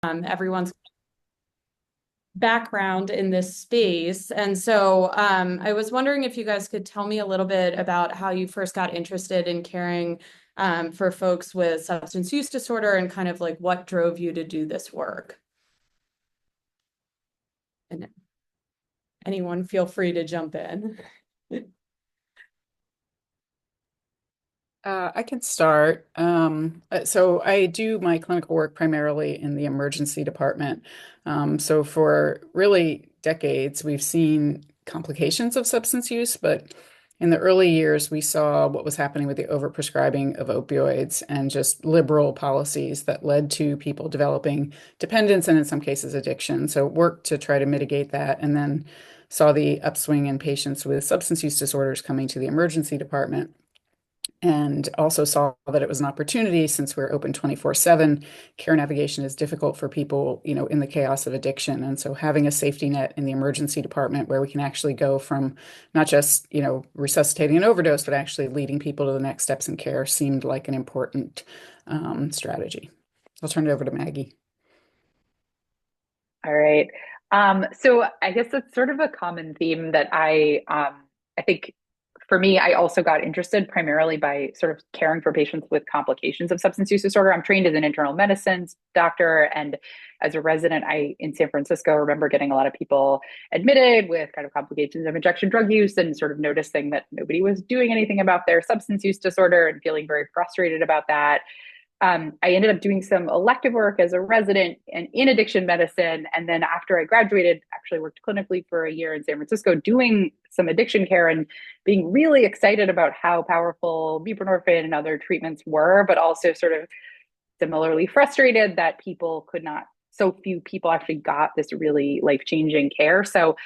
everyone's background in this space. And so I was wondering if you guys could tell me a little bit about how you first got interested in caring for folks with substance use disorder and kind of like what drove you to do this work. And anyone feel free to jump in. I can start. So I do my clinical work primarily in the emergency department. So for really decades, we've seen complications of substance use, but in the early years, we saw what was happening with the overprescribing of opioids and just liberal policies that led to people developing dependence and in some cases addiction. So worked to try to mitigate that, and then saw the upswing in patients with substance use disorders coming to the emergency department, and also saw that it was an opportunity since we're open 24/7. Care navigation is difficult for people, in the chaos of addiction. And so having a safety net in the emergency department where we can actually go from not just, resuscitating an overdose, but actually leading people to the next steps in care seemed like an important strategy. I'll turn it over to Maggie. All right. So I guess that's sort of a common theme that I think for me, I also got interested primarily by sort of caring for patients with complications of substance use disorder. I'm trained as an internal medicine doctor, and as a resident, I in San Francisco remember getting a lot of people admitted with kind of complications of injection drug use and sort of noticing that nobody was doing anything about their substance use disorder and feeling very frustrated about that. I ended up doing some elective work as a resident and in addiction medicine. And then after I graduated, actually worked clinically for a year in San Francisco doing some addiction care and being really excited about how powerful buprenorphine and other treatments were, but also sort of similarly frustrated that so few people actually got this really life-changing care. So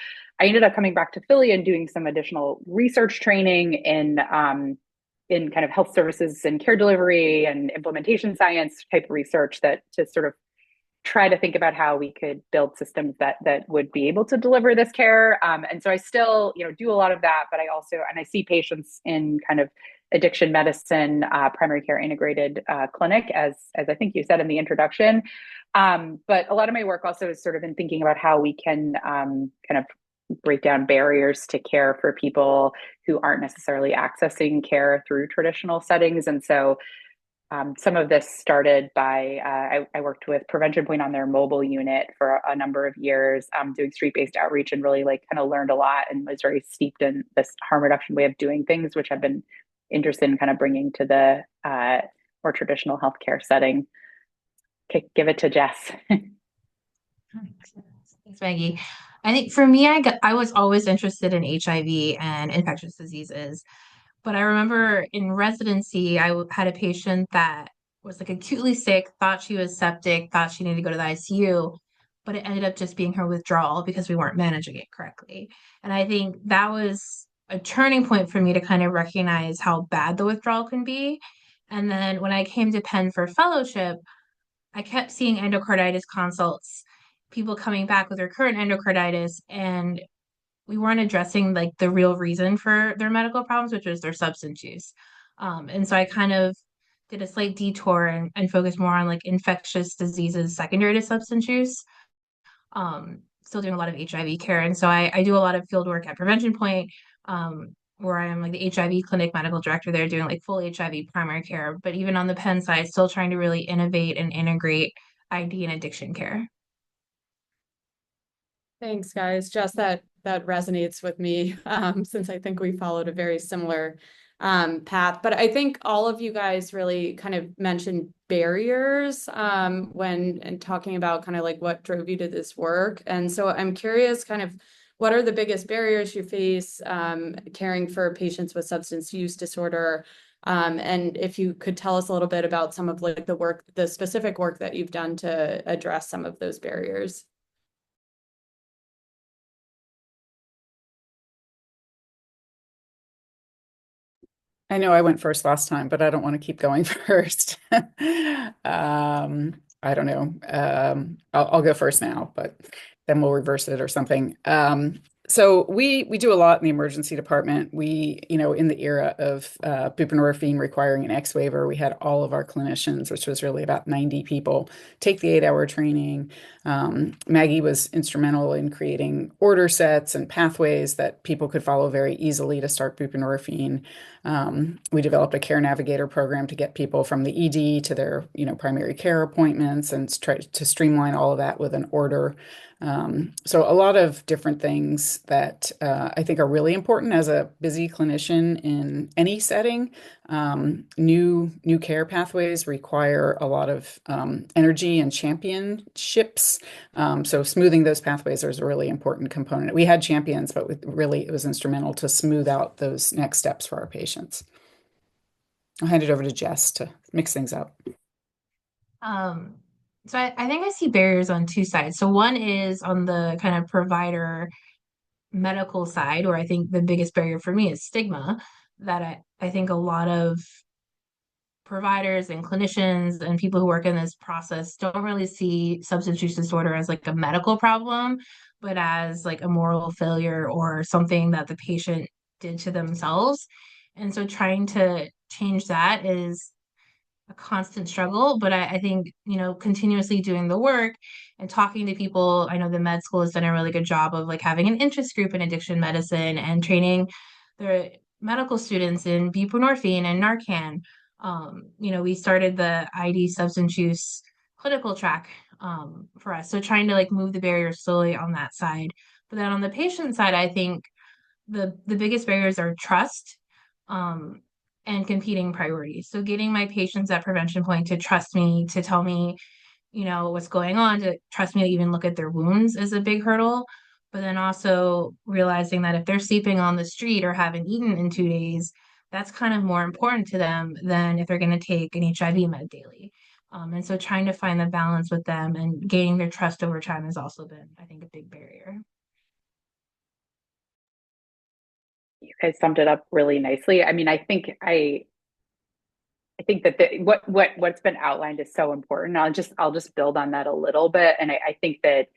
I ended up coming back to Philly and doing some additional research training in kind of health services and care delivery and implementation science type of research that to sort of try to think about how we could build systems that would be able to deliver this care. And so I still, do a lot of that, but I see patients in kind of addiction medicine, primary care integrated clinic, as I think you said in the introduction. But a lot of my work also is sort of in thinking about how we can kind of break down barriers to care for people who aren't necessarily accessing care through traditional settings. And so some of this started by I worked with Prevention Point on their mobile unit for a number of years, doing street-based outreach, and really kind of learned a lot and was very steeped in this harm reduction way of doing things, which I've been interested in kind of bringing to the more traditional healthcare setting. Okay, give it to Jess. Thanks, Maggie. I think for me, I was always interested in HIV and infectious diseases. But I remember in residency, had a patient that was like acutely sick, thought she was septic, thought she needed to go to the ICU, but it ended up just being her withdrawal because we weren't managing it correctly. And I think that was a turning point for me to kind of recognize how bad the withdrawal can be. And then when I came to Penn for fellowship, I kept seeing endocarditis consults, people coming back with recurrent endocarditis, and we weren't addressing like the real reason for their medical problems, which was their substance use. And so I kind of did a slight detour and focused more on like infectious diseases secondary to substance use. Still doing a lot of HIV care. And so I do a lot of field work at Prevention Point, where I am like the HIV clinic medical director there doing like full HIV primary care. But even on the Penn side, still trying to really innovate and integrate ID and addiction care. Thanks, guys. Just that resonates with me since I think we followed a very similar path. But I think all of you guys really kind of mentioned barriers when and talking about kind of like what drove you to this work. And so I'm curious, kind of, what are the biggest barriers you face caring for patients with substance use disorder? And if you could tell us a little bit about some of like the specific work that you've done to address some of those barriers. I know I went first last time, but I don't want to keep going first. I don't know. I'll go first now, but then we'll reverse it or something. So we do a lot in the emergency department. In the era of buprenorphine requiring an X waiver, we had all of our clinicians, which was really about 90 people, take the 8-hour training. Maggie was instrumental in creating order sets and pathways that people could follow very easily to start buprenorphine. We developed a care navigator program to get people from the ED to their, primary care appointments and try to streamline all of that with an order. So a lot of different things that I think are really important as a busy clinician in any setting. New care pathways require a lot of energy and championships. So smoothing those pathways is a really important component. We had champions, but it was instrumental to smooth out those next steps for our patients. I'll hand it over to Jess to mix things up. Um, so I think I see barriers on two sides. So one is on the kind of provider medical side, where I think the biggest barrier for me is stigma, that I think a lot of providers and clinicians and people who work in this process don't really see substance use disorder as like a medical problem, but as like a moral failure or something that the patient did to themselves. And so trying to change that is a constant struggle, but I think, continuously doing the work and talking to people. I know the med school has done a really good job of like having an interest group in addiction medicine and training the medical students in buprenorphine and Narcan. We started the ID substance use clinical track for us. So trying to like move the barriers slowly on that side. But then on the patient side, I think the biggest barriers are trust. And competing priorities. So getting my patients at prevention point to trust me, to tell me, what's going on, to trust me to even look at their wounds is a big hurdle. But then also realizing that if they're sleeping on the street or haven't eaten in 2 days, that's kind of more important to them than if they're going to take an HIV med daily. And so trying to find the balance with them and gaining their trust over time has also been, I think, a big barrier. You guys summed it up really nicely. I mean, I think that what's been outlined is so important. I'll just build on that a little bit. And I think that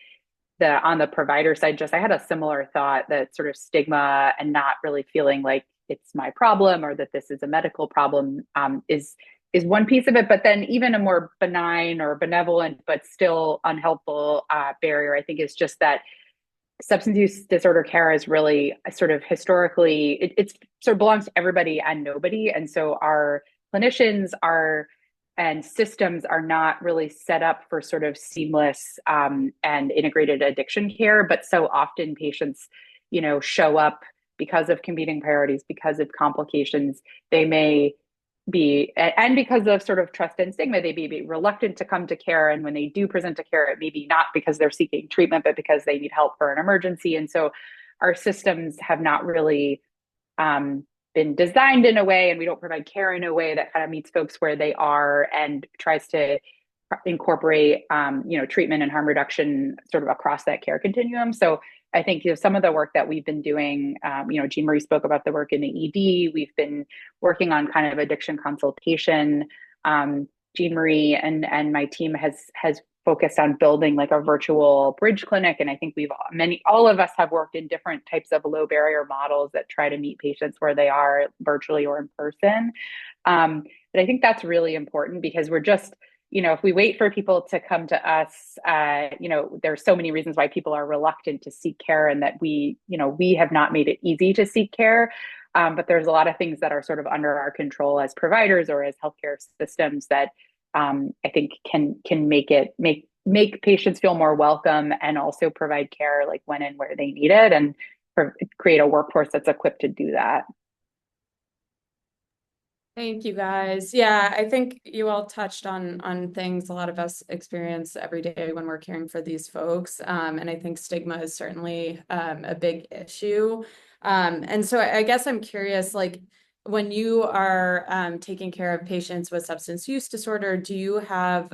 on the provider side, just I had a similar thought, that sort of stigma and not really feeling like it's my problem or that this is a medical problem is one piece of it. But then even a more benign or benevolent but still unhelpful barrier, I think, is just that substance use disorder care is really sort of historically, it's sort of belongs to everybody and nobody. And so our clinicians and systems are not really set up for sort of seamless and integrated addiction care. But so often patients, show up because of competing priorities, because of complications. They may be, and because of sort of trust and stigma, they may be reluctant to come to care. And when they do present to care, it may be not because they're seeking treatment, but because they need help for an emergency. And so our systems have not really been designed in a way, and we don't provide care in a way that kind of meets folks where they are and tries to incorporate, treatment and harm reduction sort of across that care continuum. So I think some of the work that we've been doing, Jeanmarie spoke about the work in the ED. We've been working on kind of addiction consultation. Jeanmarie and my team has focused on building like a virtual bridge clinic. And I think all of us have worked in different types of low barrier models that try to meet patients where they are virtually or in person. But I think that's really important because we're just, if we wait for people to come to us, there's so many reasons why people are reluctant to seek care, and that we have not made it easy to seek care. But there's a lot of things that are sort of under our control as providers or as healthcare systems that I think can make patients feel more welcome, and also provide care like when and where they need it, and create a workforce that's equipped to do that. Thank you, guys. Yeah, I think you all touched on things a lot of us experience every day when we're caring for these folks. And I think stigma is certainly a big issue. And so I guess I'm curious, like, when you are taking care of patients with substance use disorder, do you have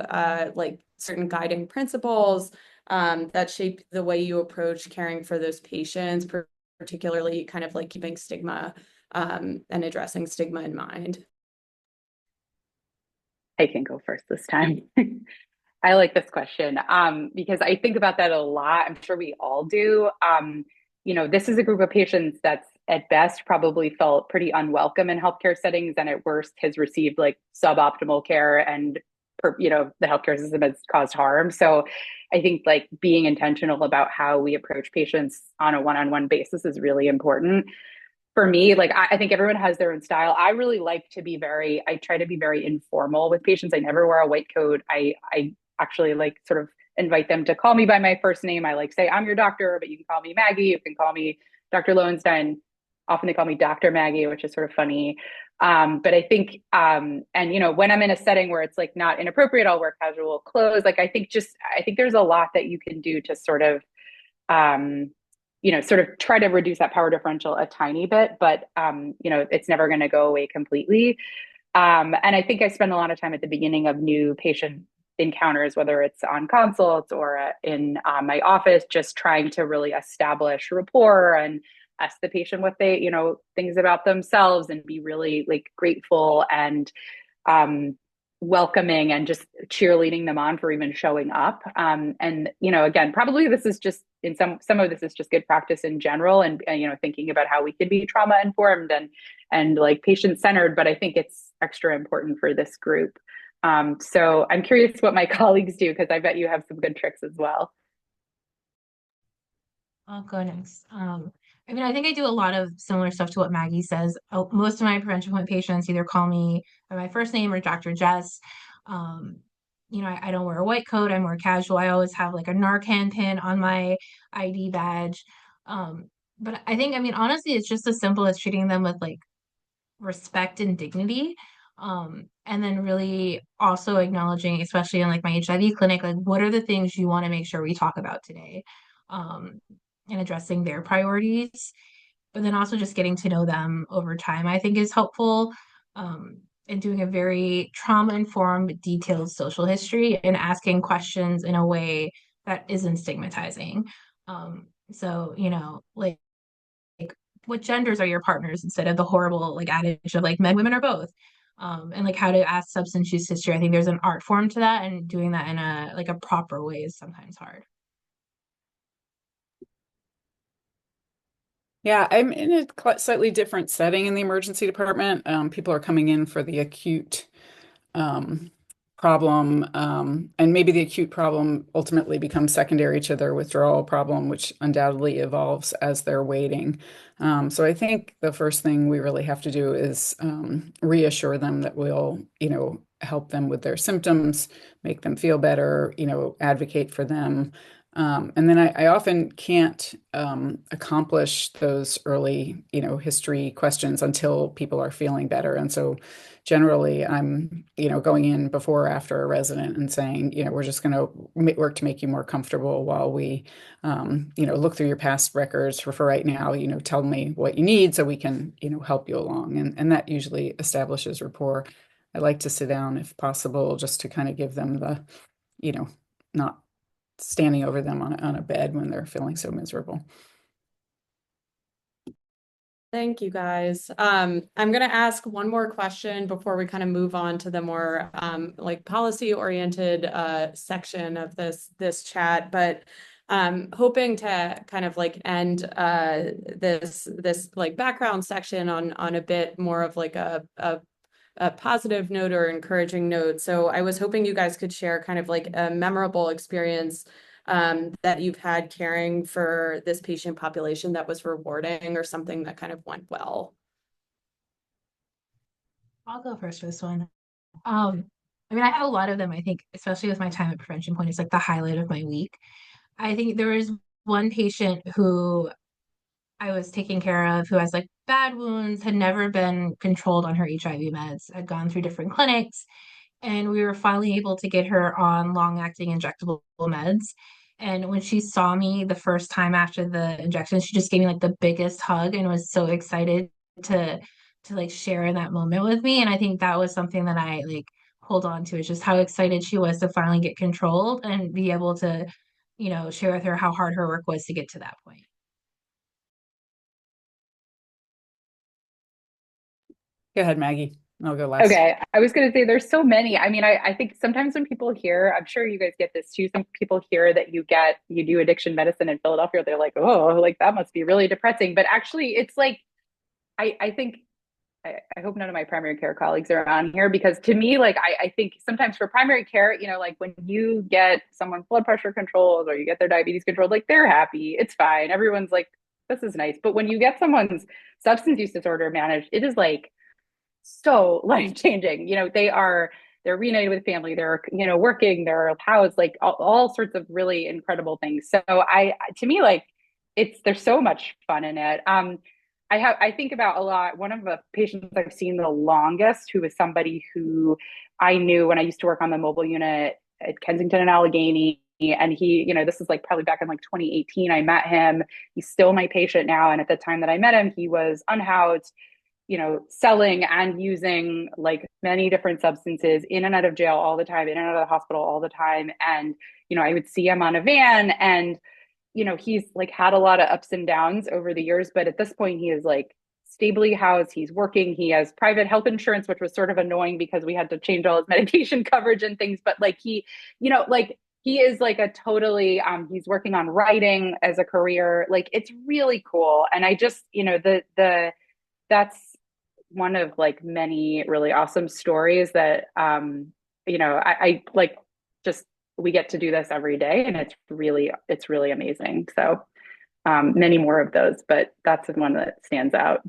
like certain guiding principles that shape the way you approach caring for those patients, particularly kind of like keeping stigma and addressing stigma in mind? I can go first this time. I like this question because I think about that a lot. I'm sure we all do. this is a group of patients that's at best probably felt pretty unwelcome in healthcare settings, and at worst has received like suboptimal care, and the healthcare system has caused harm. So I think like being intentional about how we approach patients on a one-on-one basis is really important. For me, like I think everyone has their own style. I really like to be I try to be very informal with patients. I never wear a white coat. I actually like sort of invite them to call me by my first name. I like say, I'm your doctor, but you can call me Maggie. You can call me Dr. Lowenstein. Often they call me Dr. Maggie, which is sort of funny. But I think, and when I'm in a setting where it's like not inappropriate, I'll wear casual clothes. Like I think there's a lot that you can do to sort of, sort of try to reduce that power differential a tiny bit, but it's never going to go away completely. And I think I spend a lot of time at the beginning of new patient encounters, whether it's on consults or in my office, just trying to really establish rapport and ask the patient what they, things about themselves, and be really like grateful and welcoming, and just cheerleading them on for even showing up. And again, probably this is just in some of this is just good practice in general, and thinking about how we can be trauma informed and like patient centered. But I think it's extra important for this group. So I'm curious what my colleagues do, because I bet you have some good tricks as well. Oh, goodness. I mean, I think I do a lot of similar stuff to what Maggie says. Most of my prevention point patients either call me by my first name or Dr. Jess. Um, I don't wear a white coat. I'm more casual. I always have like a Narcan pin on my ID badge. But I think, I mean, honestly, it's just as simple as treating them with like respect and dignity. And then really also acknowledging, especially in like my HIV clinic, like what are the things you want to make sure we talk about today? And addressing their priorities, but then also just getting to know them over time, I think is helpful. And doing a very trauma-informed, detailed social history and asking questions in a way that isn't stigmatizing. So, like what genders are your partners, instead of the horrible like adage of like men, women, or both. And like how to ask substance use history. I think there's an art form to that, and doing that in a proper way is sometimes hard. Yeah, I'm in a slightly different setting in the emergency department. People are coming in for the acute um, problem, and maybe the acute problem ultimately becomes secondary to their withdrawal problem, which undoubtedly evolves as they're waiting. So I think the first thing we really have to do is reassure them that we'll, help them with their symptoms, make them feel better, advocate for them. And then I often can't accomplish those early, history questions until people are feeling better. And so generally I'm, going in before or after a resident and saying, we're just going to work to make you more comfortable while we, look through your past records for right now, tell me what you need so we can, help you along. And that usually establishes rapport. I like to sit down if possible, just to kind of give them the, not standing over them on a bed when they're feeling so miserable. Thank you, guys. I'm going to ask one more question before we kind of move on to the more like policy-oriented section of this chat. But hoping to kind of like end this like background section on a bit more of like a positive note or encouraging note. So I was hoping you guys could share kind of like a memorable experience that you've had caring for this patient population that was rewarding, or something that kind of went well. I'll go first for this one. I mean, I have a lot of them, I think, especially with my time at Prevention Point. It's like the highlight of my week. I think there was one patient who I was taking care of who has like bad wounds, had never been controlled on her HIV meds, had gone through different clinics, and we were finally able to get her on long-acting injectable meds. And when she saw me the first time after the injection, she just gave me like the biggest hug and was so excited to like share in that moment with me. And I think that was something that I like hold on to, is just how excited she was to finally get controlled and be able to, share with her how hard her work was to get to that point. Go ahead, Maggie. I'll go last. Okay, I was going to say there's so many. I mean, I think sometimes when people hear, I'm sure you guys get this too. Some people hear that you do addiction medicine in Philadelphia, they're like, oh, like that must be really depressing. But actually, it's like I think I hope none of my primary care colleagues are on here because to me, like I think sometimes for primary care, like when you get someone's blood pressure controlled or you get their diabetes controlled, like they're happy, it's fine. Everyone's like, this is nice. But when you get someone's substance use disorder managed, it is like so life changing. They're reunited with family, they're working, they're housed, like all sorts of really incredible things. So to me, like there's so much fun in it. I think about a lot. One of the patients I've seen the longest, who was somebody who I knew when I used to work on the mobile unit at Kensington and Allegheny. And he, this is like probably back in like 2018. I met him. He's still my patient now. And at the time that I met him, he was unhoused, selling and using like many different substances in and out of jail all the time, in and out of the hospital all the time. And, I would see him on a van and, he's like had a lot of ups and downs over the years, but at this point he is like stably housed. He's working. He has private health insurance, which was sort of annoying because we had to change all his medication coverage and things. But like like he is like a totally, he's working on writing as a career. Like it's really cool. And I just, that's one of like many really awesome stories that I like just we get to do this every day and it's really amazing. So many more of those, but that's the one that stands out.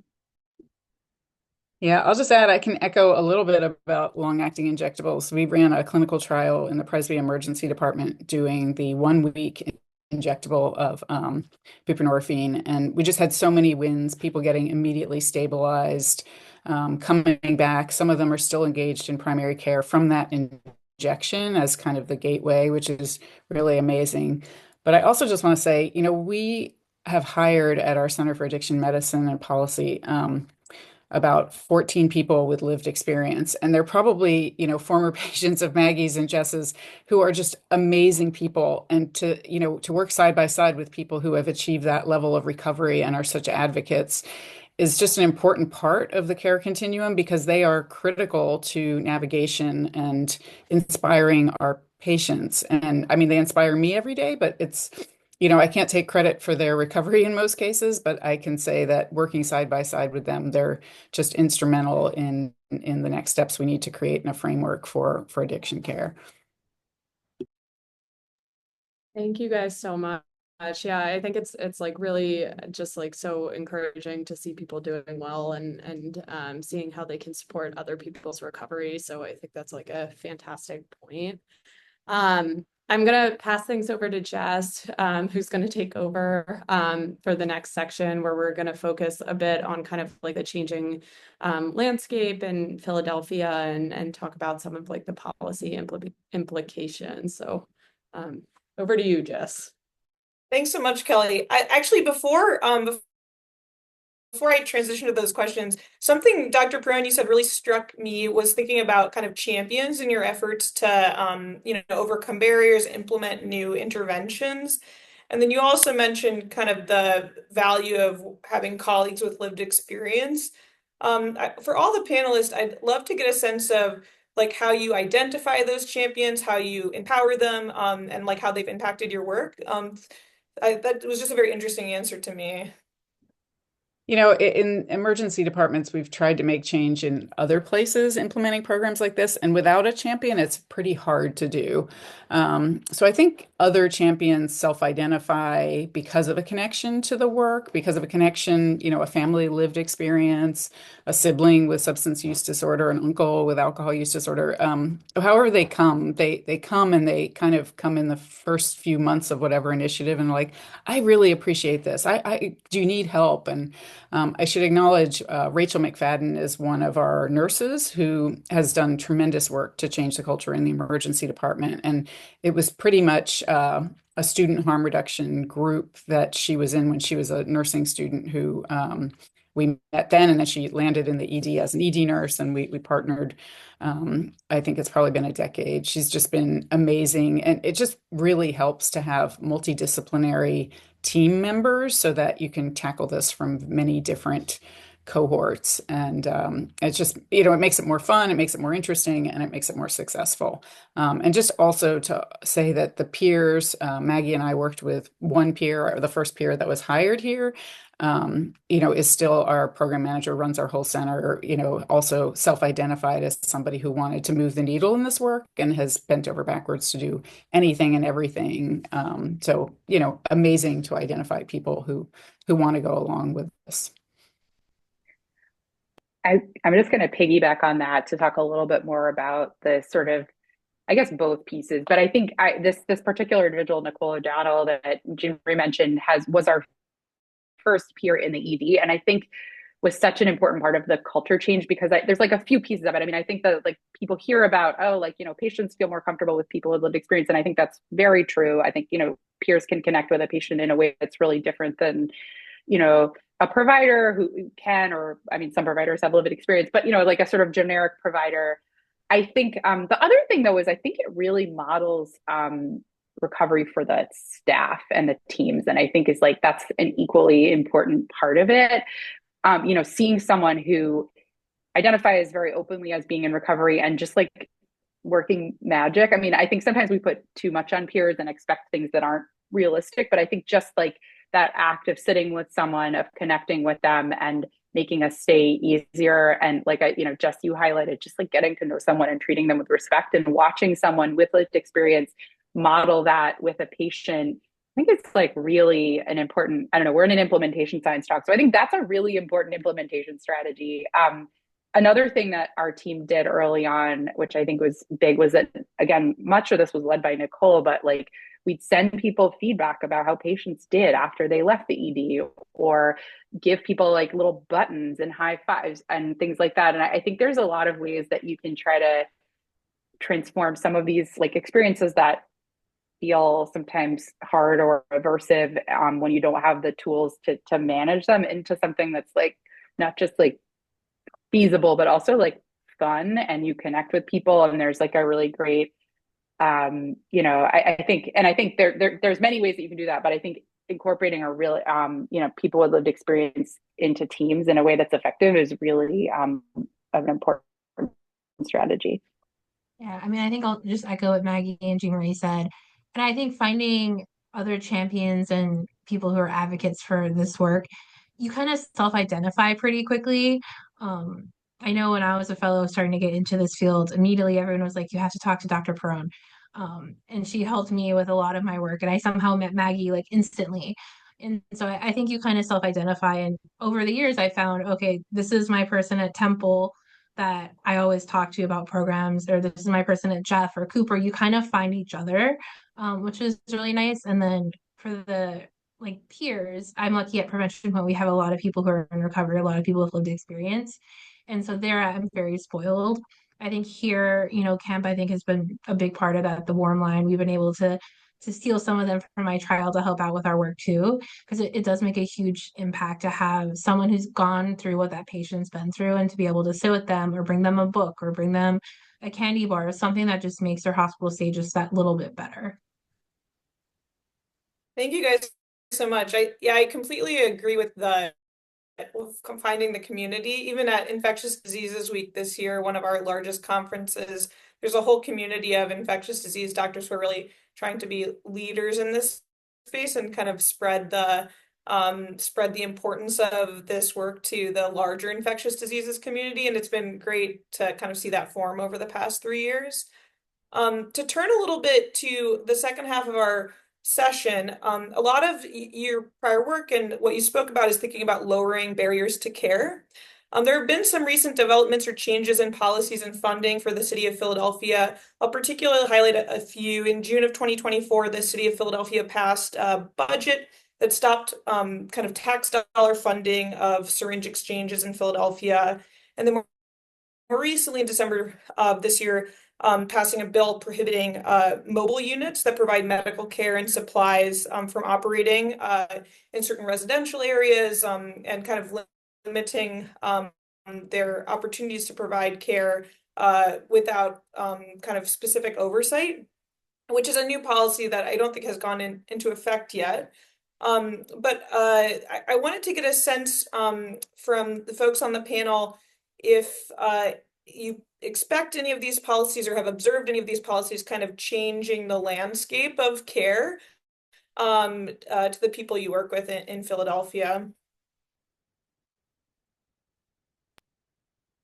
Yeah, I'll just add, I can echo a little bit about long-acting injectables. We ran a clinical trial in the Presby Emergency Department doing the 1 week injectable of buprenorphine, and we just had so many wins, people getting immediately stabilized, coming back. Some of them are still engaged in primary care from that injection as kind of the gateway, which is really amazing. But I also just want to say, we have hired at our Center for Addiction Medicine and Policy about 14 people with lived experience. And they're probably, former patients of Maggie's and Jess's who are just amazing people. And to work side by side with people who have achieved that level of recovery and are such advocates is just an important part of the care continuum because they are critical to navigation and inspiring our patients. And I mean, they inspire me every day, but it's, I can't take credit for their recovery in most cases, but I can say that working side by side with them, they're just instrumental in the next steps we need to create in a framework for addiction care. Thank you guys so much. Yeah, I think it's like really just like so encouraging to see people doing well and seeing how they can support other people's recovery. So I think that's like a fantastic point. I'm gonna pass things over to Jess, who's gonna take over for the next section where we're gonna focus a bit on kind of like the changing landscape in Philadelphia and talk about some of like the policy implications. So over to you, Jess. Thanks so much, Kelly. Before I transition to those questions, something Dr. Perrone you said really struck me was thinking about kind of champions in your efforts to overcome barriers, implement new interventions. And then you also mentioned kind of the value of having colleagues with lived experience. For all the panelists, I'd love to get a sense of like how you identify those champions, how you empower them, and like how they've impacted your work. That was just a very interesting answer to me. In emergency departments, we've tried to make change in other places implementing programs like this, and without a champion, it's pretty hard to do. So I think other champions self-identify because of a connection to the work, because of a connection, a family lived experience, a sibling with substance use disorder, an uncle with alcohol use disorder. However they come, they come and they kind of come in the first few months of whatever initiative and like, I really appreciate this. I do you need help? And I should acknowledge Rachel McFadden is one of our nurses who has done tremendous work to change the culture in the emergency department. And it was pretty much a student harm reduction group that she was in when she was a nursing student who we met then, and then she landed in the ED as an ED nurse, and we partnered. I think it's probably been a decade. She's just been amazing, and it just really helps to have multidisciplinary team members so that you can tackle this from many different cohorts. And it's just, it makes it more fun, it makes it more interesting, and it makes it more successful. And just also to say that the peers, Maggie and I worked with one peer, or the first peer that was hired here, is still our program manager, runs our whole center, also self-identified as somebody who wanted to move the needle in this work and has bent over backwards to do anything and everything. So, amazing to identify people who want to go along with this. I'm just going to piggyback on that to talk a little bit more about the sort of, I guess, both pieces. But I think this particular individual, Nicole O'Donnell, that Jeanmarie mentioned, was our first peer in the ED, and I think was such an important part of the culture change, because there's like a few pieces of it. I mean, I think that like people hear about, patients feel more comfortable with people with lived experience, and I think that's very true. I think peers can connect with a patient in a way that's really different than a provider who can, or I mean, some providers have lived experience, but like a sort of generic provider. I think the other thing though is I think it really models recovery for the staff and the teams, and I think is like that's an equally important part of it. Seeing someone who identifies very openly as being in recovery and just like working magic. I mean, I think sometimes we put too much on peers and expect things that aren't realistic, but I think just like that act of sitting with someone, of connecting with them and making us stay easier. And like, Jess, you highlighted just like getting to know someone and treating them with respect, and watching someone with lived experience model that with a patient. I think it's like really an important, I don't know, we're in an implementation science talk. So I think that's a really important implementation strategy. Another thing that our team did early on, which I think was big, was that, again, much of this was led by Nicole, but like we'd send people feedback about how patients did after they left the ED, or give people like little buttons and high fives and things like that. And I think there's a lot of ways that you can try to transform some of these like experiences that feel sometimes hard or aversive when you don't have the tools to manage them, into something that's like not just like feasible, but also like fun, and you connect with people, and there's like a really great I think there's many ways that you can do that, but I think incorporating a really people with lived experience into teams in a way that's effective is really an important strategy. Yeah, I mean, I think I'll just echo what Maggie and Jeanmarie said. And I think finding other champions and people who are advocates for this work, you kind of self-identify pretty quickly. I know when I was a fellow starting to get into this field, immediately everyone was like, you have to talk to Dr. Perrone. And she helped me with a lot of my work. And I somehow met Maggie like instantly. And so I think you kind of self-identify. And over the years, I found, okay, this is my person at Temple that I always talk to about programs, or this is my person at Jeff or Cooper. You kind of find each other, which is really nice. And then for the like peers, I'm lucky at Prevention Point. We have a lot of people who are in recovery, a lot of people with lived experience. And so there I'm very spoiled. I think here, camp, I think has been a big part of that. The warm line, we've been able to steal some of them from my trial to help out with our work too, because it does make a huge impact to have someone who's gone through what that patient's been through, and to be able to sit with them or bring them a book or bring them a candy bar, something that just makes their hospital stay just that little bit better. Thank you guys so much. I completely agree with finding the community. Even at Infectious Diseases Week this year, one of our largest conferences, there's a whole community of infectious disease doctors who are really trying to be leaders in this space and kind of spread the importance of this work to the larger infectious diseases community. And it's been great to kind of see that form over the past 3 years. To turn a little bit to the second half of our session, a lot of your prior work and what you spoke about is thinking about lowering barriers to care. There have been some recent developments or changes in policies and funding for the city of Philadelphia. I'll particularly highlight a few. In June of 2024, the city of Philadelphia passed a budget that stopped kind of tax dollar funding of syringe exchanges in Philadelphia. And then more recently, in December of this year, passing a bill prohibiting mobile units that provide medical care and supplies from operating in certain residential areas, and kind of limiting their opportunities to provide care without kind of specific oversight, which is a new policy that I don't think has gone into effect yet. But I wanted to get a sense from the folks on the panel if you expect any of these policies or have observed any of these policies kind of changing the landscape of care to the people you work with in Philadelphia.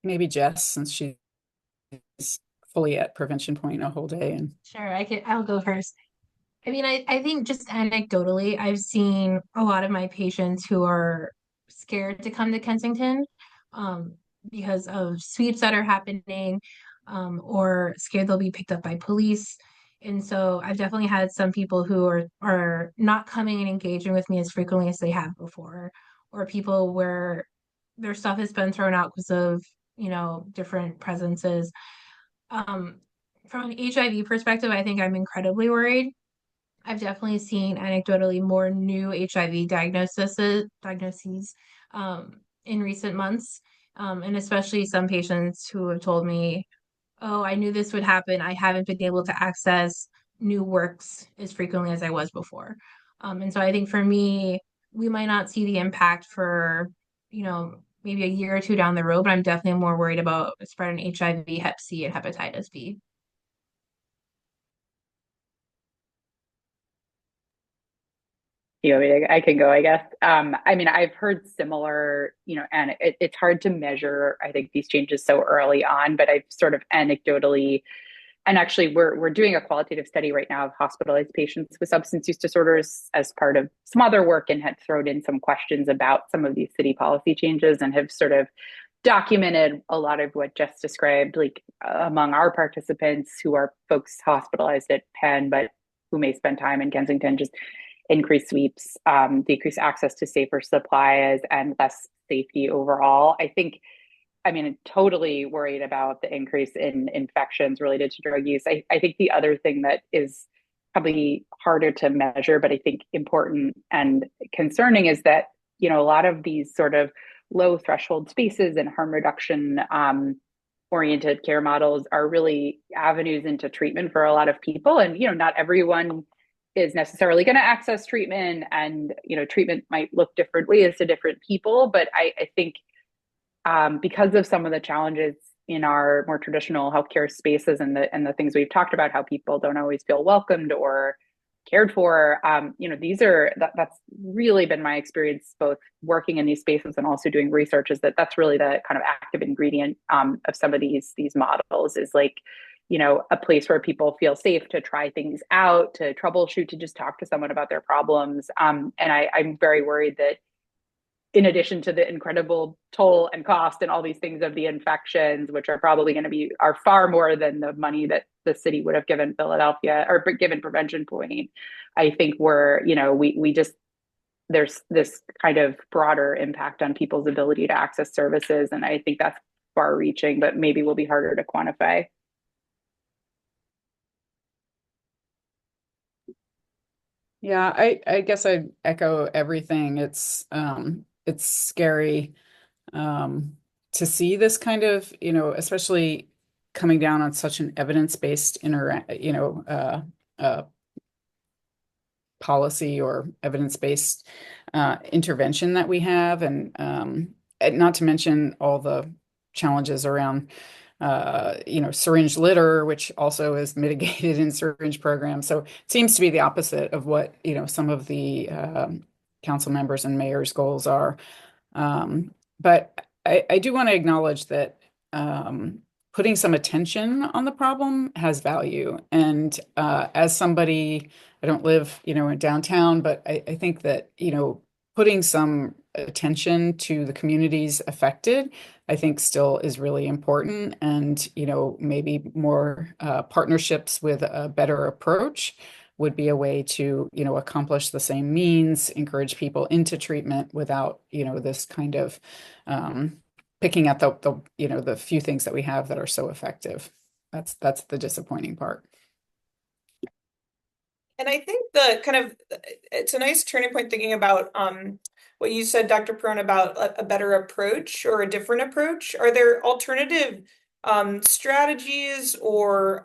Maybe Jess, since she's fully at Prevention Point a whole day. And Sure, I'll go first. I mean, I think just anecdotally, I've seen a lot of my patients who are scared to come to Kensington um, because of sweeps that are happening or scared they'll be picked up by police. And so I've definitely had some people who are not coming and engaging with me as frequently as they have before, or people where their stuff has been thrown out because of, different presences. Um, from an HIV perspective, I think I'm incredibly worried. I've definitely seen anecdotally more new HIV diagnoses in recent months, and especially some patients who have told me, "Oh, I knew this would happen. I haven't been able to access new works as frequently as I was before." And so I think for me, we might not see the impact for, maybe a year or two down the road, but I'm definitely more worried about spreading HIV, Hep C, and hepatitis B. You know, I can go, I guess. I mean, I've heard similar, and it's hard to measure, I think, these changes so early on, but I've sort of anecdotally, and actually we're doing a qualitative study right now of hospitalized patients with substance use disorders as part of some other work, and had thrown in some questions about some of these city policy changes, and have sort of documented a lot of what Jess described, like among our participants who are folks hospitalized at Penn, but who may spend time in Kensington, just increased sweeps, decreased access to safer supplies, and less safety overall. I mean, totally worried about the increase in infections related to drug use. I think the other thing that is probably harder to measure, but I think important and concerning, is that, a lot of these sort of low threshold spaces and harm reduction oriented care models are really avenues into treatment for a lot of people. And, not everyone is necessarily going to access treatment, and, treatment might look differently as to different people. But I think because of some of the challenges in our more traditional healthcare spaces, and the things we've talked about, how people don't always feel welcomed or cared for, that's really been my experience, both working in these spaces and also doing research, is that's really the kind of active ingredient of some of these models, is like, a place where people feel safe to try things out, to troubleshoot, to just talk to someone about their problems. And I'm very worried that, in addition to the incredible toll and cost and all these things of the infections, which are probably going to are far more than the money that the city would have given Philadelphia or given Prevention Point, I think we just, there's this kind of broader impact on people's ability to access services. And I think that's far reaching, but maybe will be harder to quantify. yeah, I guess I'd echo everything. It's scary to see this kind of, especially coming down on such an evidence-based policy or evidence-based intervention that we have, and not to mention all the challenges around syringe litter, which also is mitigated in syringe programs. So it seems to be the opposite of what, some of the council members and mayor's goals are. But I do want to acknowledge that putting some attention on the problem has value. And as somebody, I don't live, in downtown, but I think that, putting some attention to the communities affected, I think still is really important. And, maybe more partnerships with a better approach would be a way to, accomplish the same means, encourage people into treatment without, this kind of picking at the few things that we have that are so effective. That's the disappointing part. And I think it's a nice turning point thinking about what you said, Dr. Perrone, about a better approach or a different approach. Are there alternative strategies or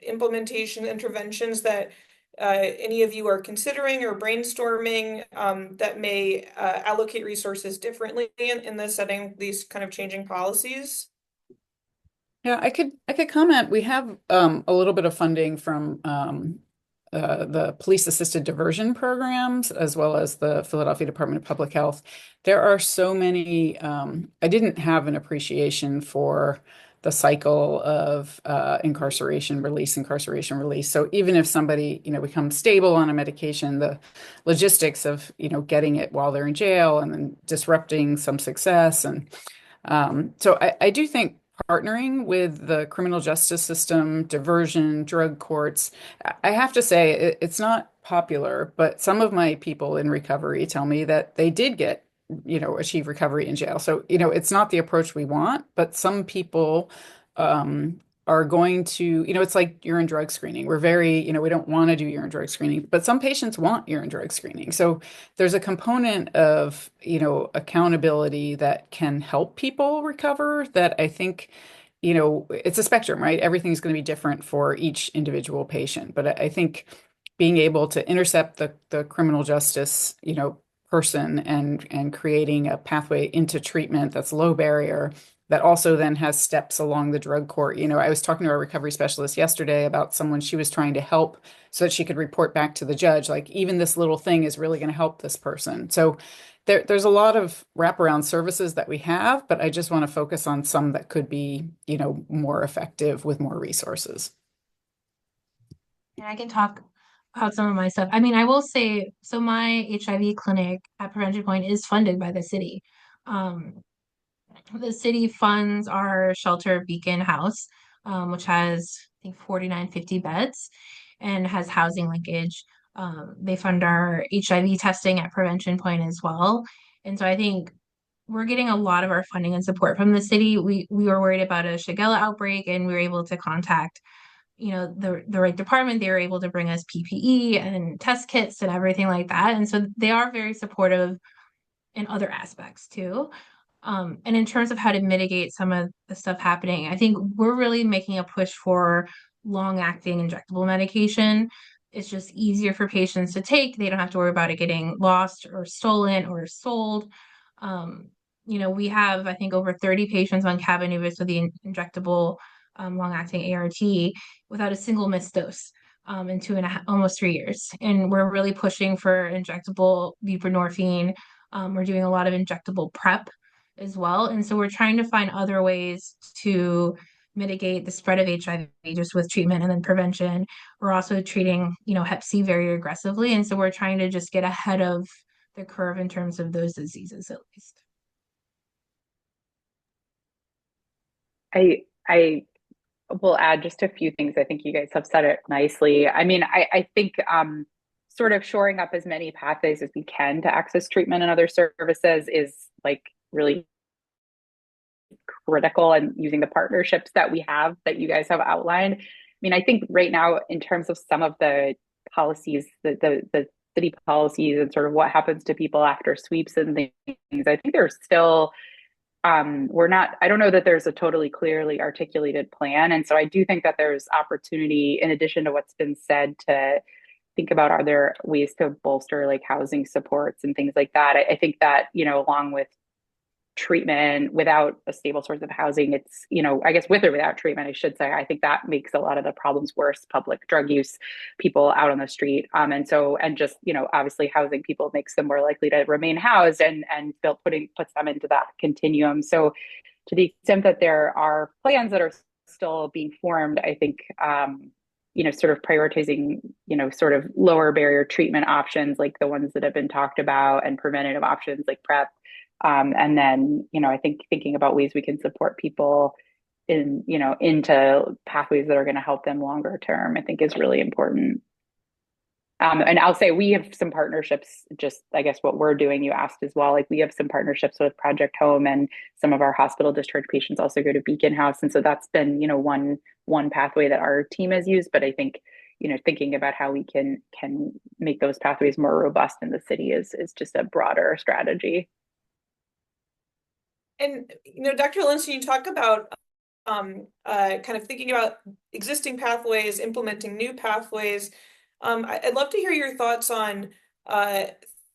implementation interventions that any of you are considering or brainstorming that may allocate resources differently in the setting of these kind of changing policies? Yeah, I could comment. We have a little bit of funding from the police assisted diversion programs as well as the Philadelphia Department of Public Health. There are so many. I didn't have an appreciation for the cycle of incarceration, release, incarceration, release. So even if somebody, becomes stable on a medication, the logistics of, getting it while they're in jail and then disrupting some success. And so I do think partnering with the criminal justice system, diversion, drug courts, I have to say it's not popular, but some of my people in recovery tell me that they did get, achieve recovery in jail. So, it's not the approach we want, but some people are going to, it's like urine drug screening. We're very, we don't want to do urine drug screening, but some patients want urine drug screening. So there's a component of, accountability that can help people recover that I think, it's a spectrum, right? Everything's going to be different for each individual patient. But I think being able to intercept the criminal justice, person and creating a pathway into treatment that's low barrier that also then has steps along the drug court. I was talking to our recovery specialist yesterday about someone she was trying to help so that she could report back to the judge, like even this little thing is really going to help this person. So there's a lot of wraparound services that we have, but I just want to focus on some that could be, more effective with more resources. And I can talk about some of my stuff. I mean, I will say, so my HIV clinic at Prevention Point is funded by the city. Um, the city funds our shelter Beacon House, which has, I think, 4950 beds and has housing linkage. They fund our HIV testing at Prevention Point as well. And so I think we're getting a lot of our funding and support from the city. We were worried about a Shigella outbreak and we were able to contact, the right department. They were able to bring us PPE and test kits and everything like that. And so they are very supportive in other aspects too. And in terms of how to mitigate some of the stuff happening, I think we're really making a push for long-acting injectable medication. It's just easier for patients to take. They don't have to worry about it getting lost or stolen or sold. Um, we have, I think, over 30 patients on Cabenuvis with the injectable long-acting ART without a single missed dose in 2.5, almost 3 years. And we're really pushing for injectable buprenorphine. We're doing a lot of injectable PrEP as well. And so we're trying to find other ways to mitigate the spread of HIV just with treatment and then prevention. We're also treating, Hep C very aggressively. And so we're trying to just get ahead of the curve in terms of those diseases at least. I will add just a few things. I think you guys have said it nicely. I mean, I think sort of shoring up as many pathways as we can to access treatment and other services is like really critical, and using the partnerships that we have that you guys have outlined. I mean, I think right now in terms of some of the policies, the city policies and sort of what happens to people after sweeps and things, I think there's still I don't know that there's a totally clearly articulated plan. And so I do think that there's opportunity, in addition to what's been said, to think about, are there ways to bolster like housing supports and things like that. I think that, along with treatment without a stable source of housing, it's, I guess with or without treatment, I should say, I think that makes a lot of the problems worse. Public drug use, people out on the street. And just, obviously housing people makes them more likely to remain housed, and puts them into that continuum. So to the extent that there are plans that are still being formed, I think, sort of prioritizing, sort of lower barrier treatment options like the ones that have been talked about, and preventative options like PrEP. And then, I think thinking about ways we can support people into pathways that are going to help them longer term, I think is really important. And I'll say we have some partnerships, just I guess what we're doing, you asked as well, like we have some partnerships with Project Home, and some of our hospital discharge patients also go to Beacon House. And so that's been, one pathway that our team has used. But I think, thinking about how we can make those pathways more robust in the city is just a broader strategy. And, Dr. Lowenstein, you talk about kind of thinking about existing pathways, implementing new pathways. I'd love to hear your thoughts on uh,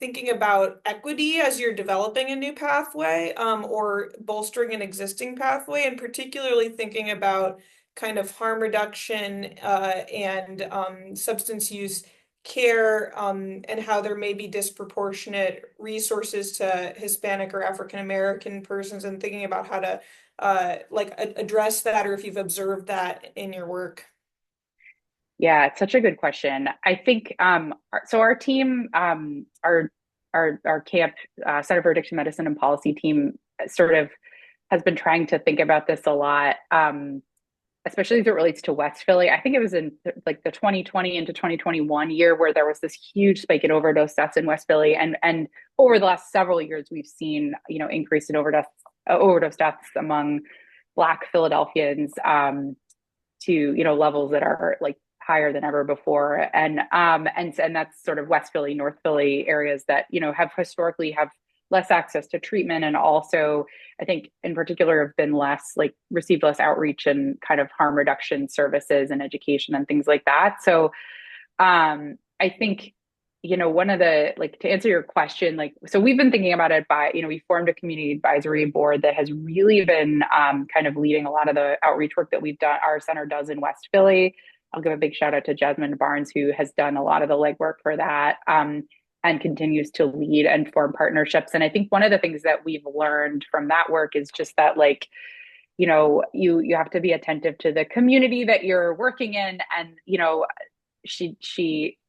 thinking about equity as you're developing a new pathway, or bolstering an existing pathway, and particularly thinking about kind of harm reduction and substance use care, and how there may be disproportionate resources to Hispanic or African American persons, and thinking about how to address that, or if you've observed that in your work. Yeah, it's such a good question. I think so our team, our camp Center for Addiction Medicine and Policy team sort of has been trying to think about this a lot, especially as it relates to West Philly. I think it was in like the 2020 into 2021 year where there was this huge spike in overdose deaths in West Philly, and over the last several years we've seen increase in overdose deaths among Black Philadelphians, to levels that are like higher than ever before, and that's sort of West Philly, North Philly areas that have historically have less access to treatment, and also I think in particular have been less like received less outreach and kind of harm reduction services and education and things like that. So I think one of the, like, to answer your question, like, so we've been thinking about it by we formed a community advisory board that has really been kind of leading a lot of the outreach work that we've done, our center does in West Philly. I'll give a big shout out to Jasmine Barnes, who has done a lot of the legwork for that, and continues to lead and form partnerships. And I think one of the things that we've learned from that work is just that, like, you have to be attentive to the community that you're working in. And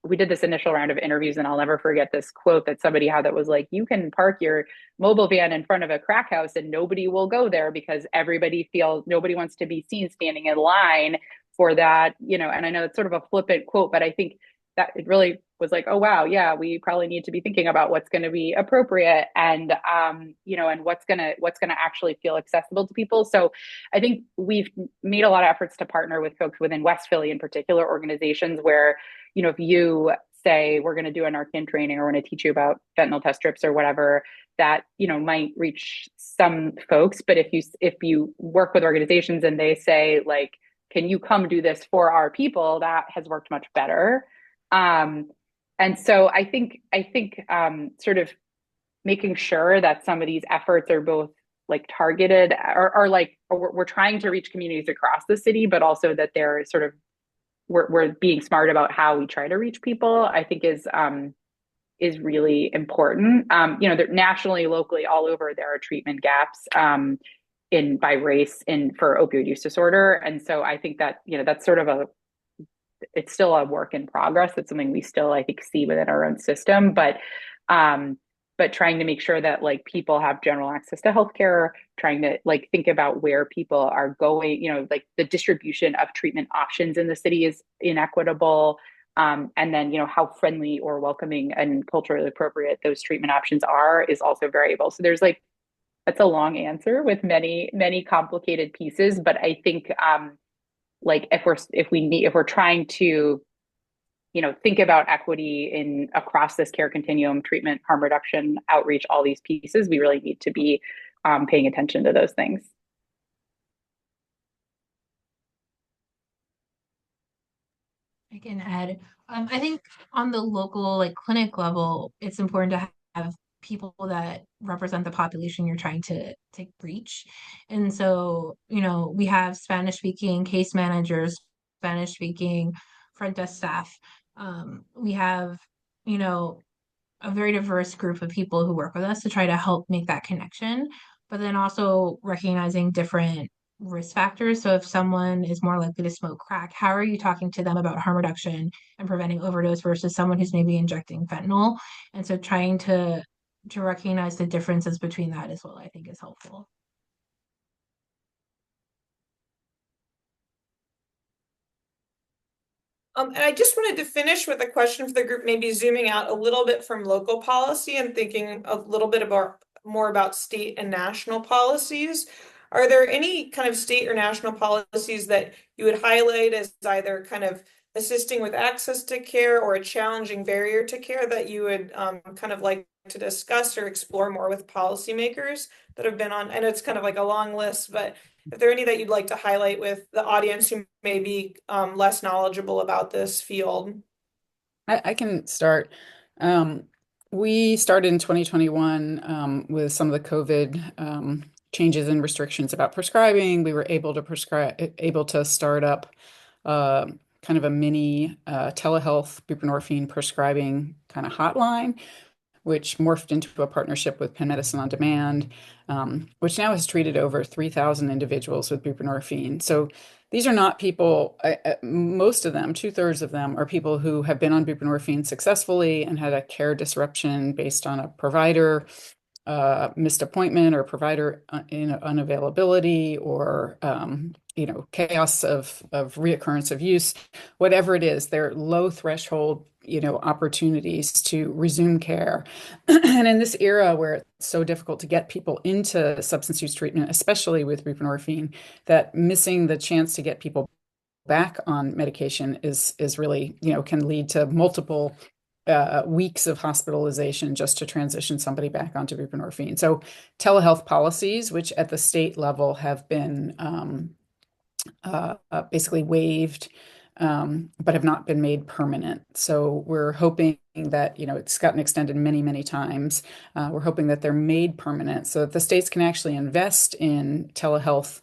we did this initial round of interviews, and I'll never forget this quote that somebody had that was like, you can park your mobile van in front of a crack house and nobody will go there because nobody wants to be seen standing in line for that. And I know it's sort of a flippant quote, but I think that it really was like, oh wow, yeah, we probably need to be thinking about what's going to be appropriate, and and what's going to actually feel accessible to people. So I think we've made a lot of efforts to partner with folks within West Philly, in particular organizations where if you say we're going to do a Narcan training, or we're going to teach you about fentanyl test strips or whatever, that might reach some folks. But if you work with organizations and they say, like, can you come do this for our people, that has worked much better. And so I think sort of making sure that some of these efforts are both like targeted, or we're trying to reach communities across the city, but also that they're sort of, we're being smart about how we try to reach people, I think is really important. Nationally, locally, all over, there are treatment gaps by race for opioid use disorder. And so I think that, that's sort of it's still a work in progress. It's something we still, I think, see within our own system, but trying to make sure that, like, people have general access to healthcare, trying to, like, think about where people are going, like the distribution of treatment options in the city is inequitable. And then, how friendly or welcoming and culturally appropriate those treatment options are is also variable. So there's that's a long answer with many, many complicated pieces, but I think, like, if we're trying to think about equity across this care continuum, treatment, harm reduction, outreach, all these pieces, we really need to be paying attention to those things. I can add, I think on the local, like, clinic level, it's important to have people that represent the population you're trying to reach. And so, we have Spanish speaking case managers, Spanish speaking front desk staff. We have, a very diverse group of people who work with us to try to help make that connection, but then also recognizing different risk factors. So if someone is more likely to smoke crack, how are you talking to them about harm reduction and preventing overdose versus someone who's maybe injecting fentanyl? And so trying to recognize the differences between that as well, I think, is helpful. And I just wanted to finish with a question for the group, maybe zooming out a little bit from local policy and thinking a little bit more about state and national policies. Are there any kind of state or national policies that you would highlight as either kind of assisting with access to care or a challenging barrier to care that you would kind of like to discuss or explore more with policymakers that have been on? I know it's kind of like a long list, but if there are any that you'd like to highlight with the audience who may be less knowledgeable about this field. I can start. Um, we started in 2021 with some of the COVID changes and restrictions about prescribing. We were able to start up uh, kind of a mini telehealth buprenorphine prescribing kind of hotline, which morphed into a partnership with Penn Medicine on Demand, which now has treated over 3,000 individuals with buprenorphine. So these are not people, most of them, two-thirds of them, are people who have been on buprenorphine successfully and had a care disruption based on a provider missed appointment or provider unavailability or chaos of reoccurrence of use, whatever it is, they're low threshold opportunities to resume care. And in this era where it's so difficult to get people into substance use treatment, especially with buprenorphine, that missing the chance to get people back on medication is really, can lead to multiple weeks of hospitalization just to transition somebody back onto buprenorphine. So telehealth policies, which at the state level have been basically waived, but have not been made permanent. So we're hoping that, it's gotten extended many, many times. We're hoping that they're made permanent so that the states can actually invest in telehealth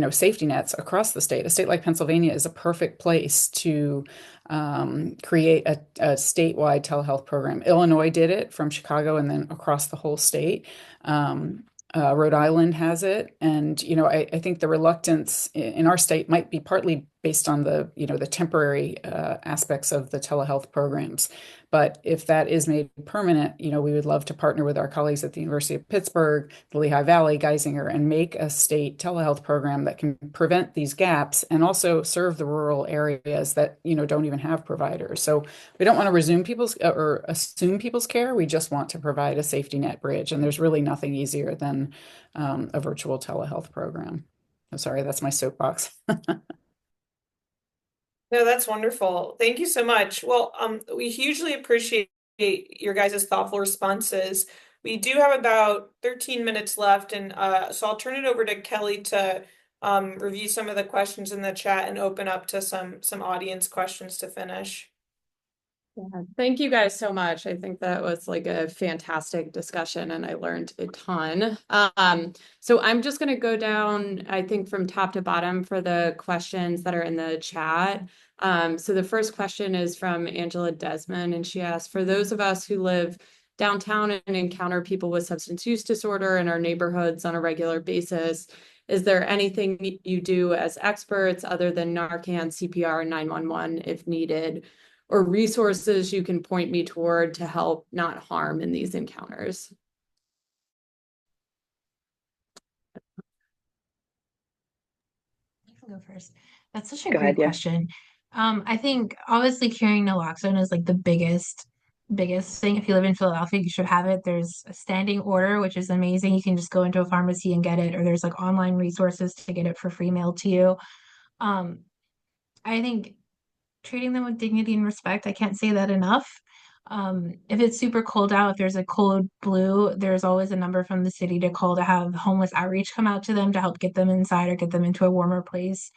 safety nets across the state. A state like Pennsylvania is a perfect place to create a statewide telehealth program. Illinois did it from Chicago and then across the whole state. Rhode Island has it. And, I think the reluctance in our state might be partly based on the temporary aspects of the telehealth programs. But if that is made permanent, we would love to partner with our colleagues at the University of Pittsburgh, the Lehigh Valley, Geisinger, and make a state telehealth program that can prevent these gaps and also serve the rural areas that, don't even have providers. So we don't want to resume people's or assume people's care. We just want to provide a safety net bridge. And there's really nothing easier than a virtual telehealth program. I'm sorry, that's my soapbox. No, that's wonderful. Thank you so much. Well, we hugely appreciate your guys' thoughtful responses. We do have about 13 minutes left, and so I'll turn it over to Kelly to review some of the questions in the chat and open up to some audience questions to finish. Yeah, thank you guys so much. I think that was like a fantastic discussion and I learned a ton. So I'm just going to go down, I think, from top to bottom for the questions that are in the chat. So the first question is from Angela Desmond, and she asked, for those of us who live downtown and encounter people with substance use disorder in our neighborhoods on a regular basis, is there anything you do as experts other than Narcan, CPR, and 911 if needed, or resources you can point me toward to help, not harm, in these encounters? I can go first. That's such a great question. I think obviously carrying naloxone is like the biggest thing. If you live in Philadelphia, you should have it. There's a standing order, which is amazing. You can just go into a pharmacy and get it, or there's like online resources to get it for free mailed to you. I think treating them with dignity and respect, I can't say that enough. If it's super cold out, if there's a code blue, there's always a number from the city to call to have homeless outreach come out to them to help get them inside or get them into a warmer place.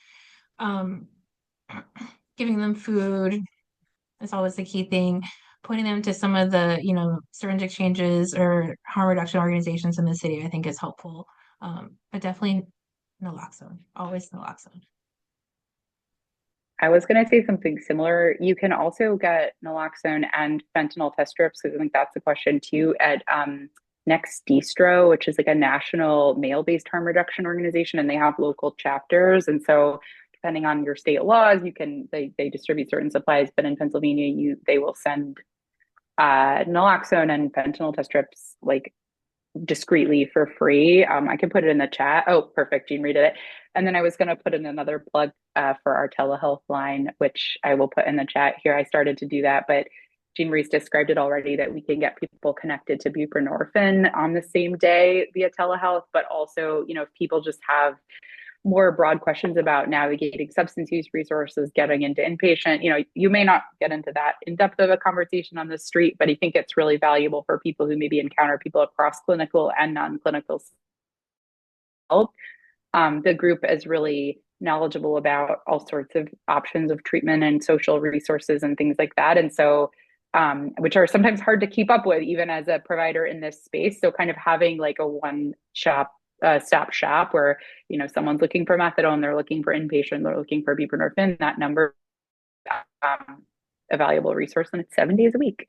Giving them food is always the key thing. Pointing them to some of the, syringe exchanges or harm reduction organizations in the city, I think is helpful. But definitely naloxone, always naloxone. I was going to say something similar. You can also get naloxone and fentanyl test strips, because I think that's the question too, at Next Distro, which is like a national male-based harm reduction organization, and they have local chapters. And so depending on your state laws, they distribute certain supplies, but in Pennsylvania, they will send naloxone and fentanyl test strips like discreetly for free. I can put it in the chat. Oh, perfect. Jeanmarie did it. And then I was going to put in another plug for our telehealth line, which I will put in the chat here. I started to do that, but Jeanmarie's described it already, that we can get people connected to buprenorphine on the same day via telehealth, but also, if people just have more broad questions about navigating substance use resources, getting into inpatient, you may not get into that in depth of a conversation on the street, but I think it's really valuable for people who maybe encounter people across clinical and non-clinical health. The group is really knowledgeable about all sorts of options of treatment and social resources and things like that. And so, which are sometimes hard to keep up with, even as a provider in this space. So kind of having like a stop shop where, someone's looking for methadone, they're looking for inpatient, they're looking for buprenorphine, that number, a valuable resource, and it's 7 days a week.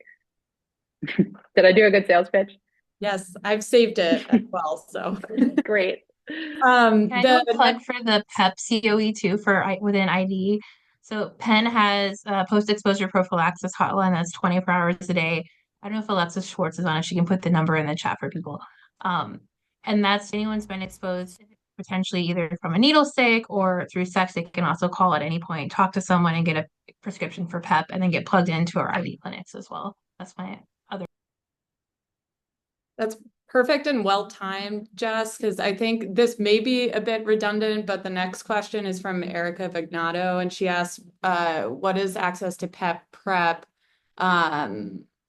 Did I do a good sales pitch? Yes, I've saved it as well. So great. Can I do a plug for the PEP COE too within ID? So Penn has a post-exposure prophylaxis hotline that's 24 hours a day. I don't know if Alexis Schwartz is on it. She can put the number in the chat for people. And that's anyone's been exposed potentially either from a needle stick or through sex. They can also call at any point, talk to someone and get a prescription for PEP and then get plugged into our ID clinics as well. That's my other. That's perfect and well timed, Jess, because I think this may be a bit redundant, but the next question is from Erica Vignato, and she asks, what does access to PEP PrEP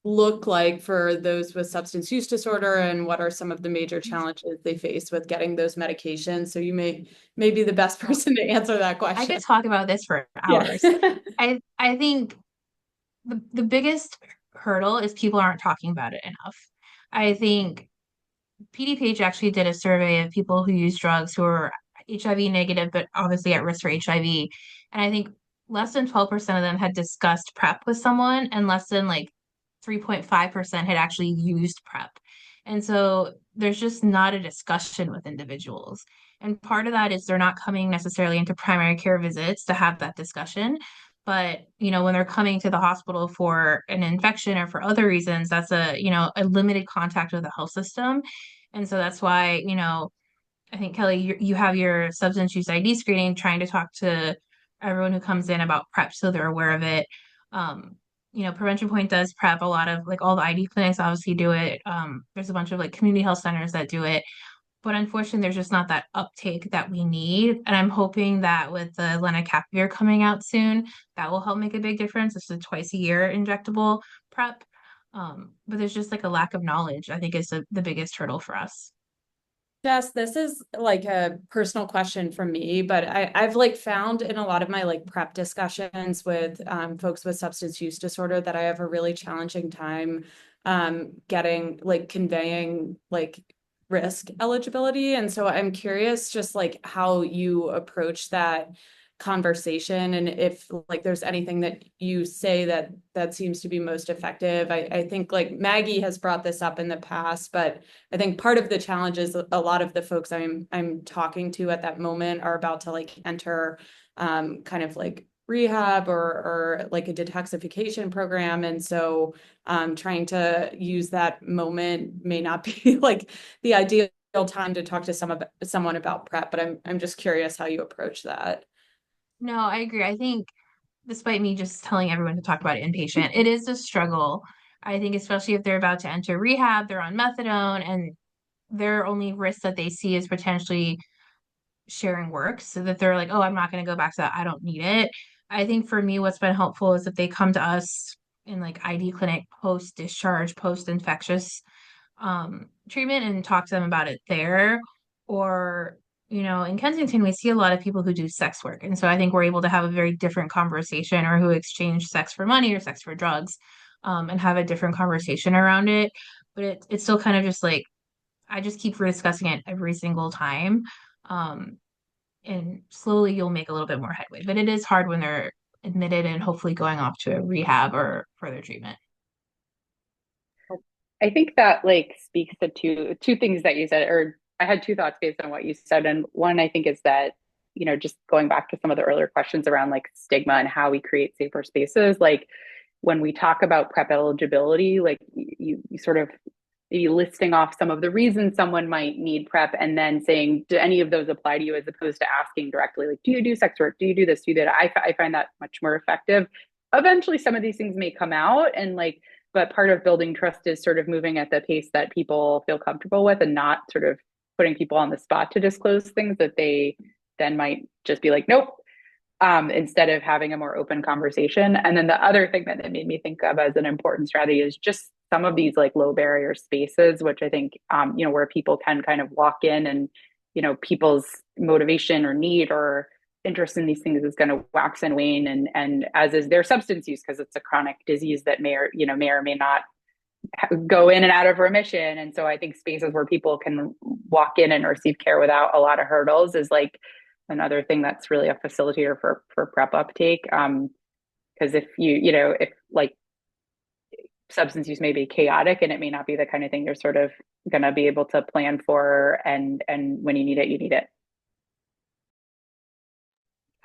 look like for those with substance use disorder, and what are some of the major challenges they face with getting those medications? So you may be the best person to answer that question. I could talk about this for hours. Yeah. I think the biggest hurdle is people aren't talking about it enough. I think PDPH actually did a survey of people who use drugs who are HIV negative, but obviously at risk for HIV. And I think less than 12% of them had discussed PrEP with someone, and less than like 3.5% had actually used PrEP. And so there's just not a discussion with individuals. And part of that is they're not coming necessarily into primary care visits to have that discussion. But, when they're coming to the hospital for an infection or for other reasons, that's a limited contact with the health system. And so that's why, I think, Kelly, you have your substance use ID screening, trying to talk to everyone who comes in about PrEP so they're aware of it. Prevention Point does PrEP. A lot of like all the ID clinics obviously do it. There's a bunch of like community health centers that do it. But unfortunately, there's just not that uptake that we need. And I'm hoping that with the lenacapavir coming out soon, that will help make a big difference. It's a twice-a-year injectable PrEP. But there's just like a lack of knowledge, I think, is the biggest hurdle for us. Jess, this is like a personal question from me, but I've like found in a lot of my like PrEP discussions with folks with substance use disorder that I have a really challenging time getting like conveying like risk eligibility. And so I'm curious just like how you approach that conversation, and if like there's anything that you say that seems to be most effective. I think like Maggie has brought this up in the past, but I think part of the challenge is a lot of the folks I'm talking to at that moment are about to like enter kind of like rehab or like a detoxification program, and so trying to use that moment may not be like the ideal time to talk to someone about PrEP, but I'm just curious how you approach that. No, I agree. I think despite me just telling everyone to talk about it inpatient, it is a struggle. I think especially if they're about to enter rehab, they're on methadone, and their only risk that they see is potentially sharing work, so that they're like, oh, I'm not going to go back to that. I don't need it. I think for me, what's been helpful is if they come to us in like ID clinic post-discharge, post-infectious treatment, and talk to them about it there. Or in Kensington, we see a lot of people who do sex work. And so I think we're able to have a very different conversation, or who exchange sex for money or sex for drugs, and have a different conversation around it. But it's still kind of just like, I just keep rediscussing it every single time. And slowly you'll make a little bit more headway. But it is hard when they're admitted and hopefully going off to a rehab or further treatment. I think that like speaks to two things that you said, or I had two thoughts based on what you said. And one, I think, is that, just going back to some of the earlier questions around like stigma and how we create safer spaces, like when we talk about PrEP eligibility, like you sort of maybe listing off some of the reasons someone might need PrEP, and then saying, do any of those apply to you, as opposed to asking directly, like, do you do sex work? Do you do this? Do you do that? I find that much more effective. Eventually, some of these things may come out, and like, but part of building trust is sort of moving at the pace that people feel comfortable with, and not sort of putting people on the spot to disclose things that they then might just be like, nope, instead of having a more open conversation. And then the other thing that it made me think of as an important strategy is just some of these like low barrier spaces, which I think, where people can kind of walk in, and, people's motivation or need or interest in these things is going to wax and wane, and as is their substance use, because it's a chronic disease that may or may not go in and out of remission. And so I think spaces where people can walk in and receive care without a lot of hurdles is like another thing that's really a facilitator for PrEP uptake. Because if if like substance use may be chaotic and it may not be the kind of thing you're sort of going to be able to plan for, and when you need it, you need it.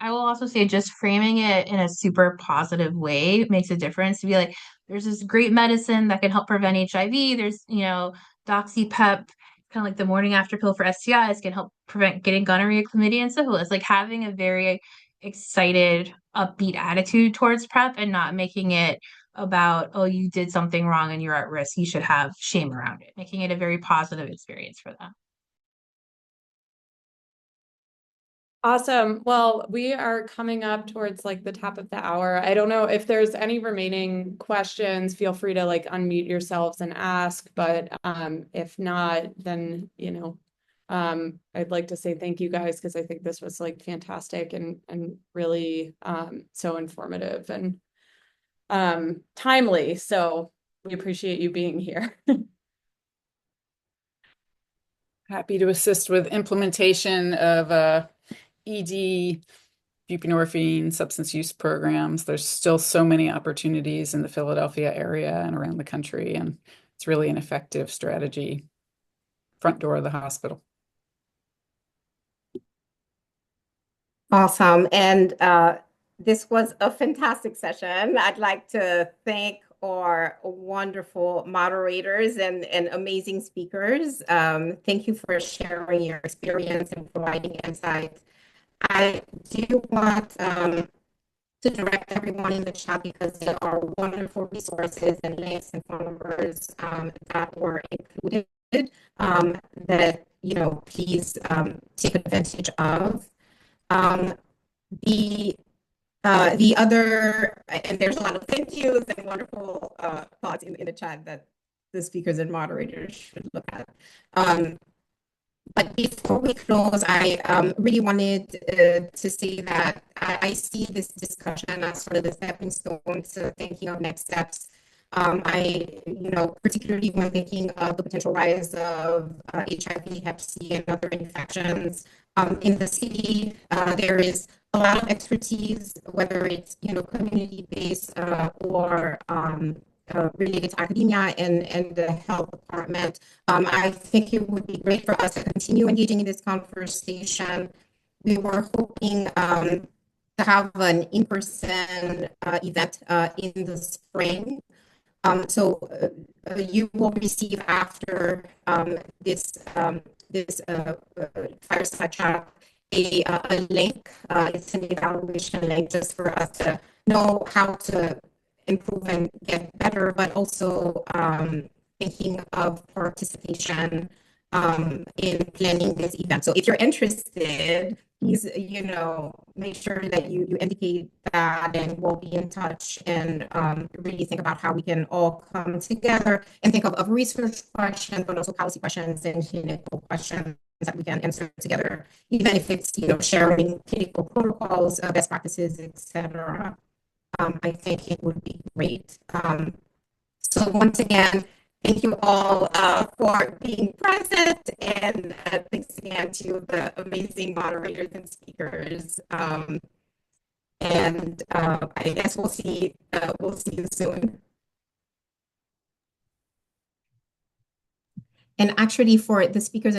I will also say just framing it in a super positive way makes a difference. To be like, there's this great medicine that can help prevent HIV. There's, doxypep, kind of like the morning after pill for STIs, can help prevent getting gonorrhea, chlamydia, and syphilis. Like having a very excited, upbeat attitude towards PrEP and not making it about, oh, you did something wrong and you're at risk. You should have shame around it, making it a very positive experience for them. Awesome. Well, we are coming up towards like the top of the hour. I don't know if there's any remaining questions, feel free to like unmute yourselves and ask, but if not, then I'd like to say thank you guys, because I think this was like fantastic and really so informative and timely. So we appreciate you being here. Happy to assist with implementation of ED, buprenorphine, substance use programs. There's still so many opportunities in the Philadelphia area and around the country, and it's really an effective strategy. Front door of the hospital. Awesome. And this was a fantastic session. I'd like to thank our wonderful moderators and amazing speakers. Thank you for sharing your experience and providing insights. I do want to direct everyone in the chat, because there are wonderful resources and links and phone numbers that were included that, please take advantage of. The other, and there's a lot of thank yous and wonderful thoughts in the chat that the speakers and moderators should look at. But before we close, I really wanted to say that I see this discussion as sort of the stepping stone to thinking of next steps. Particularly when thinking of the potential rise of HIV, Hep C, and other infections in the city, there is a lot of expertise, whether it's community-based or related to academia and the health department. I think it would be great for us to continue engaging in this conversation. We were hoping to have an in-person event in the spring. So you will receive after this fireside chat a link. It's an evaluation link just for us to know how to improve and get better, but also thinking of participation in planning this event. So if you're interested, please, make sure that you indicate that, and we'll be in touch and really think about how we can all come together and think of research questions, but also policy questions and clinical questions that we can answer together, even if it's, sharing clinical protocols, best practices, etc. I think it would be great. So once again, thank you all for being present, and thanks again to the amazing moderators and speakers. And I guess we'll see you soon. And actually, for the speakers